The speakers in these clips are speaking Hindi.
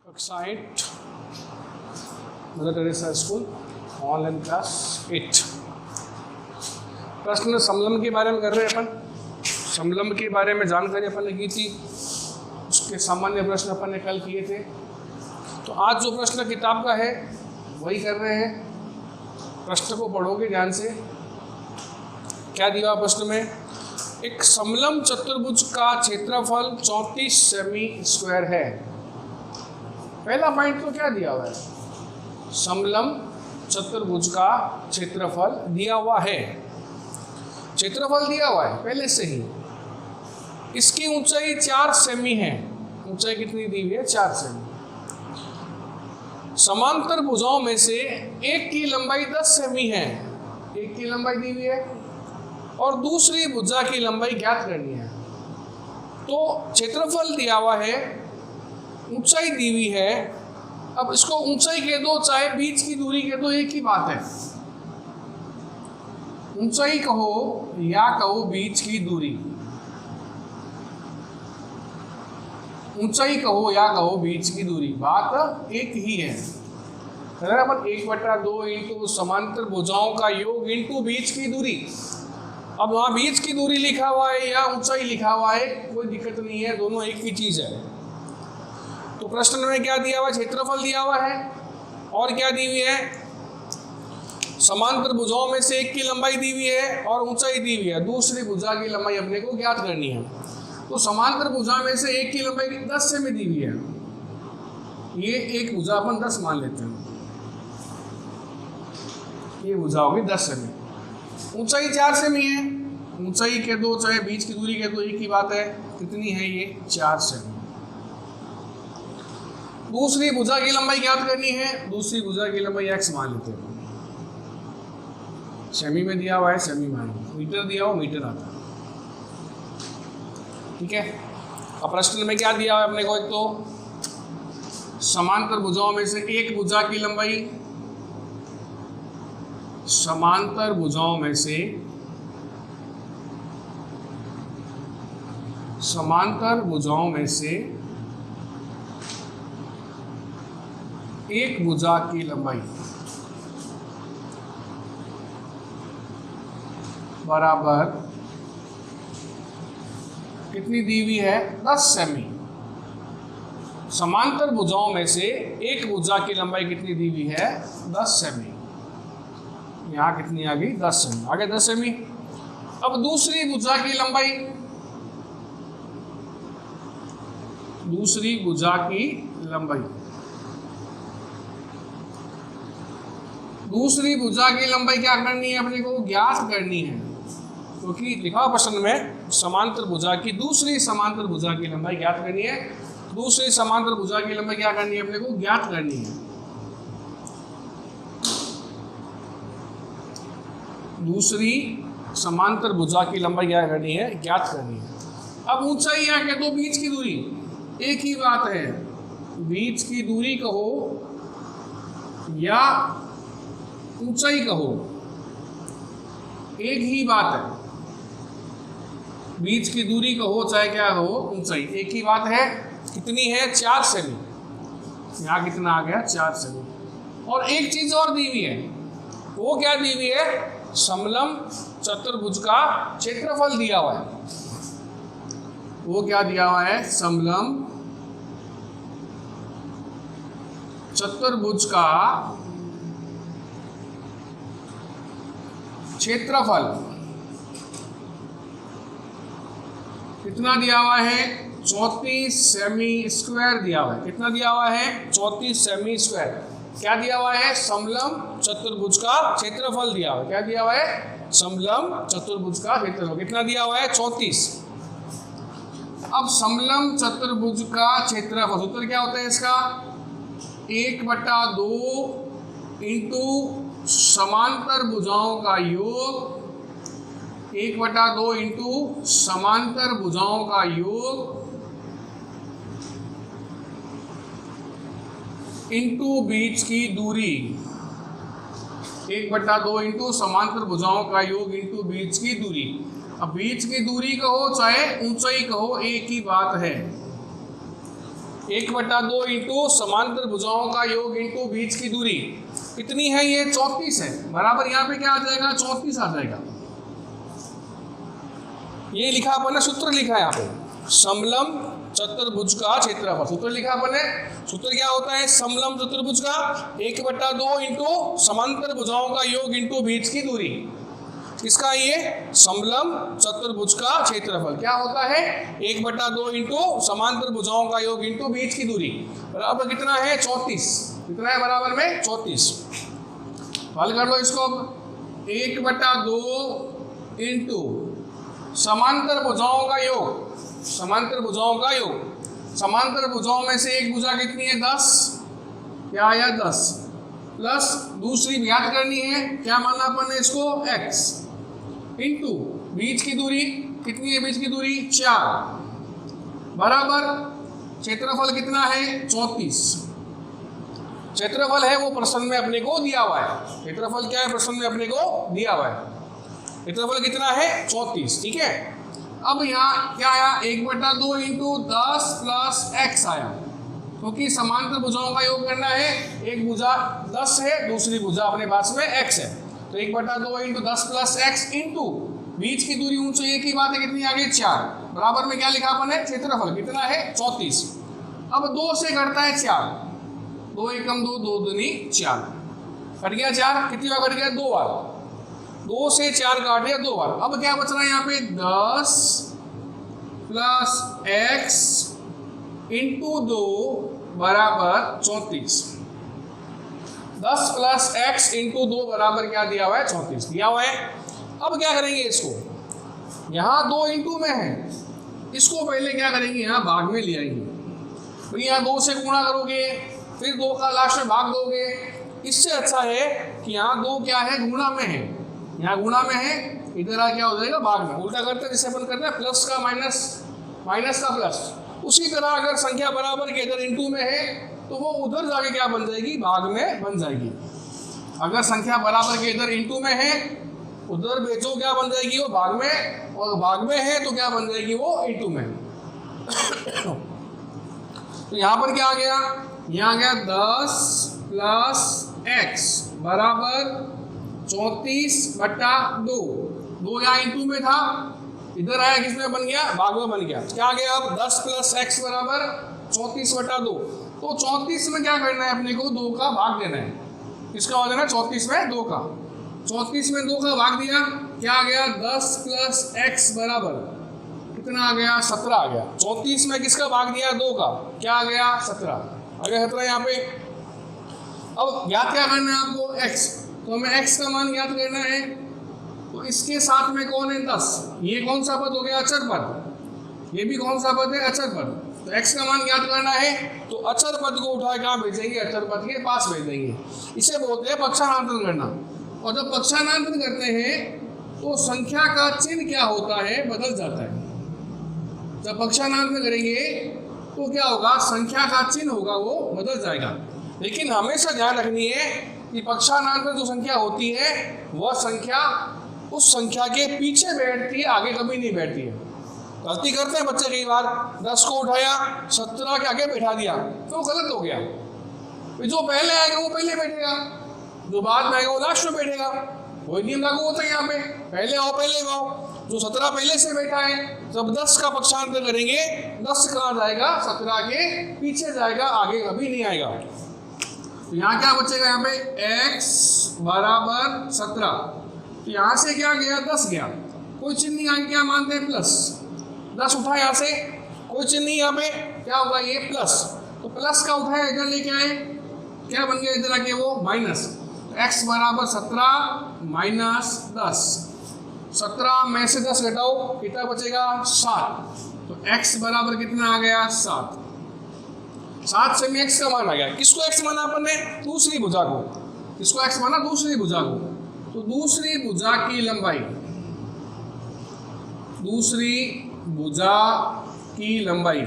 कक्षा 8 mother Teresa school online class 8। प्रश्न समलम के बारे में कर रहे हैं अपन। समलम के बारे में जानकारी अपन ने की थी, उसके सामान्य प्रश्न अपन ने कल किए थे। तो आज जो प्रश्न किताब का है वही कर रहे हैं। प्रश्न को पढ़ोगे ध्यान से। क्या दिया प्रश्न में? एक समलम चतुर्भुज का क्षेत्रफल 34 सेमी स्क्वायर है। पहला पॉइंट तो क्या दिया हुआ है? समलम चतुर्भुज का क्षेत्रफल दिया हुआ है। क्षेत्रफल दिया हुआ है पहले से ही। इसकी ऊंचाई 4 सेमी है। ऊंचाई कितनी दी हुई है? 4 सेमी। समांतर भुजाओं में से एक की लंबाई 10 सेमी है। एक की लंबाई दी हुई है और दूसरी भुजा की लंबाई ज्ञात करनी है। तो क्षेत्रफल दिया हुआ है, ऊंचाई दी हुई है। अब इसको ऊंचाई कह दो चाहे बीच की दूरी कह दो, एक ही बात है। ऊंचाई कहो या कहो बीच की दूरी, ऊंचाई कहो या कहो बीच की दूरी, बात एक ही है। अगर अपन 1/2 इंटू समांतर भुजाओं का योग इंटू बीच की दूरी। अब वहां बीच की दूरी लिखा हुआ है या ऊंचाई लिखा हुआ है, कोई दिक्कत नहीं है, दोनों एक ही चीज है। तो प्रश्न में क्या दिया हुआ? क्षेत्रफल दिया हुआ है और क्या दी हुई है? समांतर भुजाओं में से एक की लंबाई दी हुई है और ऊंचाई दी हुई है। दूसरी भुजा की लंबाई अपने को ज्ञात करनी है। तो समांतर भुजा में से एक की लंबाई 10 सेमी दी हुई है। ये एक भुजा अपन 10 मान लेते हैं। ये भुजा होगी 10 सेमी। ऊंचाई 4 सेमी है। ऊंचाई कह दो चाहे बीच की दूरी कह दो, एक ही बात है। कितनी है ये? 4 सेमी। दूसरी भुजा की लंबाई ज्ञात करनी है। दूसरी भुजा की लंबाई x मान लेते हैं। सेमी में दिया हुआ है, सेमी मान। मीटर दिया हुआ, मीटर आता है। ठीक है। अब प्रश्न में क्या दिया हुआ है अपने को? एक तो समांतर भुजाओं में से एक भुजा की लंबाई, समांतर भुजाओं में से एक भुजा की लंबाई बराबर कितनी दी हुई है? 10 सेमी। समांतर भुजाओं में से एक भुजा की लंबाई कितनी दी हुई है? 10 सेमी। यहाँ कितनी आ गई? 10 सेमी। आगे 10 सेमी। अब दूसरी भुजा की लंबाई, दूसरी भुजा की लंबाई, दूसरी भुजा की लंबाई क्या करनी है अपने को? ज्ञात करनी है। क्योंकि लिखा हुआ प्रश्न में समांतर भुजा की, दूसरी समांतर भुजा की लंबाई ज्ञात करनी है। दूसरी समांतर भुजा की लंबाई क्या करनी है अपने को? ज्ञात करनी है। दूसरी समांतर भुजा की लंबाई क्या करनी है? ज्ञात करनी है। अब ऊंचाई या कह दो बीच की दूरी, एक ही बात है। बीच की दूरी कहो या ऊंचाई कहो, एक ही बात है। बीच की दूरी कहो चाहे क्या हो, ऊंचाई, एक ही बात है। कितनी है? 4 सेमी। यहाँ कितना आ गया? 4 सेमी। और एक चीज और दी हुई है। वो क्या दी हुई है? समलम चतुर्भुज का क्षेत्रफल दिया हुआ है। वो क्या दिया हुआ है? समलम चतुर्भुज का क्षेत्रफल कितना दिया हुआ है? 34 सेमी स्क्वायर दिया हुआ है। कितना दिया हुआ है? 34 सेमी स्क्वायर। क्या दिया हुआ है? समलम चतुर्भुज का क्षेत्रफल दिया हुआ है। क्या दिया हुआ है? समलम चतुर्भुज का क्षेत्रफल कितना दिया हुआ है? 34। अब समलम चतुर्भुज का क्षेत्रफल सूत्र क्या होता है इसका? 1/2 इंटू समांतर भुजाओं का योग, 1/2 इंटू समांतर भुजाओं का योग इंटू बीच की दूरी। 1/2 इंटू समांतर भुजाओं का योग इंटू बीच की दूरी। अब बीच की दूरी कहो चाहे ऊंचाई कहो, एक ही बात है। 1/2 इंटू समांतर भुजाओं का योग इंटू बीच की दूरी कितनी है, ये 34 है, बराबर यहाँ पे क्या आ जाएगा 34 आ जाएगा। ये लिखा अपन ने, सूत्र लिखा है यहाँ पे, समलंब चतुर्भुज का क्षेत्रफल। सूत्र लिखा अपन ने, सूत्र क्या होता है, समलंब चतुर्भुज का 1/2 इंटू समांतर भुजाओं का योग इंटू बीच की दूरी। किसका, ये समलंब चतुर्भुज का क्षेत्रफल क्या होता है, 1/2 इंटू समांतर भुजाओं का योग इंटू बीच की दूरी, बराबर कितना है 34। कितना है बराबर में 34। हल कर लो इसको अब, 1/2 इंटू समांतर भुजाओं का योग, समांतर भुजाओं का योग, समांतर भुजाओं में से एक भुजा कितनी है 10, क्या आया 10, प्लस दूसरी ज्ञात करनी है, क्या माना अपन ने इसको x, इंटू बीच की दूरी कितनी है, बीच की दूरी 4, बराबर क्षेत्रफल कितना है 34। क्षेत्रफल है वो प्रश्न में अपने को दिया हुआ है, क्षेत्रफल क्या है प्रश्न में अपने को दिया हुआ है, क्षेत्रफल कितना है 34, ठीक है। अब यहाँ क्या आया, 1/2 इंटू 10 प्लस x आया, क्योंकि समांतर भुजाओं का योग करना है, एक भुजा 10 है, दूसरी भुजा अपने पास में x है, तो 1/2 इंटू 10 प्लस x इंटू बीच की दूरी ऊंची एक ही बात है, कितनी आ गई 4, बराबर में क्या लिखा अपन है, क्षेत्रफल कितना है 34। अब 2 से घटता है 4, 2 एकम 2, 2 दूनी 4, कट गया 4, कितनी बार कट गया 2 बार, 2 से 4 काट दिया 2 बार। अब क्या बच रहा है यहाँ पे 10 प्लस x इंटू 2 बराबर 34। 10 प्लस x इंटू 2 बराबर क्या दिया हुआ है 34 दिया हुआ है। अब क्या करेंगे इसको, यहाँ 2 इंटू में है, इसको पहले क्या करेंगे यहाँ भाग में ले आएंगे, तो यहाँ 2 से गुणा करोगे, फिर 2 का लास्ट में भाग दोगे। इससे अच्छा है कि यहाँ 2 क्या है गुणा में है, यहाँ गुणा में है, इधर आ क्या हो जाएगा भाग में, उल्टा करते हैं जैसे अपन करते हैं प्लस का माइनस, माइनस का प्लस। उसी तरह अगर संख्या बराबर के इधर इंटू में है तो वो उधर जाके क्या बन जाएगी, भाग में बन जाएगी। अगर संख्या बराबर के इधर इंटू में है, उधर बेचो क्या बन जाएगी वो भाग में, और भाग में है तो क्या बन जाएगी वो इंटू में। तो यहाँ पर क्या आ गया, यहाँ आ गया 10 प्लस x बराबर 34/2, 2 यहाँ इंटू में था, इधर आया किसमें बन गया, भाग में बन गया। क्या आ गया अब 10 प्लस x बराबर 34/2। तो 34 में क्या करना है अपने को, 2 का भाग देना है। किसका भाग देना है 34 में 2 का, 34 में 2 का भाग दिया, क्या आ गया 10 प्लस x बराबर कितना आ गया 17 आ गया। 34 में किसका भाग दिया 2 का, क्या आ गया 17 आ गया 17 यहाँ पे। अब ज्ञात क्या करना है आपको x, तो हमें x का मान ज्ञात करना है, तो इसके साथ में कौन है 10, ये कौन सा पद हो गया अचर पद, ये भी कौन सा पद है अचर पद। तो x का मान ज्ञात करना है तो अचर पद को उठा कहाँ भेजेंगे, अचर पद के पास भेजेंगे। इसे बोलते हैं पक्षांतरण करना। और जब पक्षांतरण करते हैं तो संख्या का चिन्ह क्या होता है, बदल जाता है। जब पक्षांतरण करेंगे तो क्या होगा, संख्या का चिन्ह होगा वो बदल जाएगा। लेकिन हमेशा ध्यान रखनी है कि पक्षांतरण जो संख्या होती है वह संख्या उस संख्या के पीछे बैठती है, आगे कभी नहीं बैठती है। गलती करते हैं बच्चे कई बार, 10 को उठाया 17 के आगे बैठा दिया तो गलत हो गया। जो पहले आएगा वो पहले बैठेगा, जो बाद में आएगा वो लास्ट में बैठेगा। वही नियम लागू होता है यहाँ पे, पहले आओ पहले आओ। जो 17 पहले से बैठा है, जब 10 का पक्षांतर करेंगे 10 कहाँ जाएगा, 17 के पीछे जाएगा, आगे कभी नहीं आएगा। तो यहाँ क्या बचेगा, यहाँ पे x बराबर 17, तो यहाँ से क्या गया 10 गया, कोई चिन्ह नहीं, आगे क्या मानते हैं प्लस, 10 उठा यहाँ से, कोई चिन्ह नहीं, यहाँ पे क्या होगा ये प्लस, तो प्लस का उठाया इधर लेके आए, क्या बन गया इधर आके वो माइनस। तो x बराबर 17 माइनस 10, 17 में से 10 घटाओ कितना बचेगा 7, तो x बराबर कितना आ गया 7। 7 से में x का मान आ गया। किसको x माना अपन ने, दूसरी भुजा को। किसको x माना, दूसरी भुजा को। तो दूसरी भुजा की लंबाई, दूसरी भुजा की लंबाई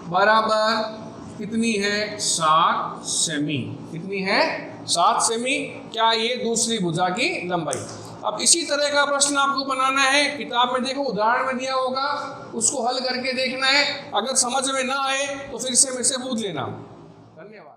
बराबर कितनी है 7 सेमी। कितनी है 7 सेमी। क्या ये दूसरी भुजा की लंबाई। अब इसी तरह का प्रश्न आपको बनाना है, किताब में देखो उदाहरण में दिया होगा, उसको हल करके देखना है। अगर समझ में ना आए तो फिर से मुझसे पूछ लेना। धन्यवाद।